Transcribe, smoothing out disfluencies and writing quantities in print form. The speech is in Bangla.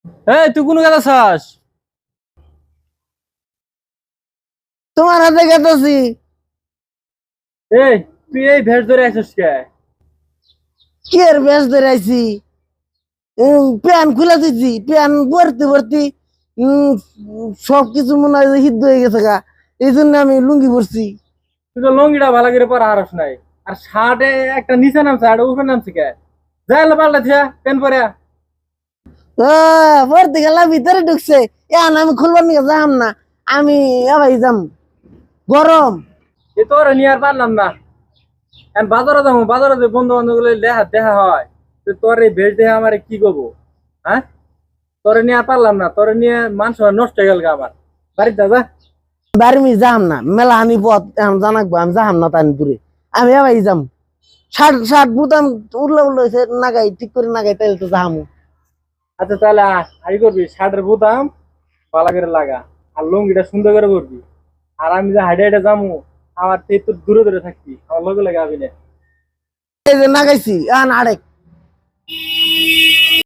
এই তুই কোন কথা চাস? তোমার হাতে গেতেছি। এই তুই এই ভেষ ধরে আছিস কে? কি এর বেশ ধরে আইছি? প্যান খুলে দিচ্ছি, প্যান ভর্তি ভর্তি। উম, সবকিছু মনে হয় যে সিদ্ধ হয়ে গেছে গা। এই জন্য আমি লুঙ্গি পরছি। তুই তো লঙ্গিটা ভালো করে পরা হারস নাই। আর শার্টে একটা নিচে নামছে আর উপরে নামছে কে? যাই পাল্টা দিয়া প্যান্ট পরে। ভর্তি গেলা ভিতরে ঢুকছে। এখন আমি খুলবার নিয়ে যাম না। আমি এবার যাম, গরম। এ তোর নিয়ে আর পারলাম না। এখন বাজারে যাবো, বাজারে যে বন্ধু বান্ধব গুলো দেখা দেখা হয়, তো তোর এই ভেষ দেখে আমার কি করবো? হ্যাঁ, তোরে নিয়ে আর পারলাম না, তোরে নিয়ে মান সম্মান নষ্ট হয়ে গেল গা আমার। বাড়িতে যা যা। বাড়ি আমি যাম না, মেলা হানি পথ এখন জানাকবো, আমি যাম না তানি দূরে। আমি এবার যাম। শার্ট শার্ট বুতাম উড়লে উড়লে হয়েছে, নাগাই ঠিক করে নাগাই, তাইলে তো যামু। আচ্ছা তাহলে আই করবি, শার্টের বোতাম ভালো করে লাগা, আর লুঙ্গিটা সুন্দর করে পরবি। আর আমি যে হাইডে হাইডে যাবো, আমার থেকে তোর দূরে দূরে থাকবি, আমার লগে লাগে আবি না। এই যে নাগাইছি এখন আরেক।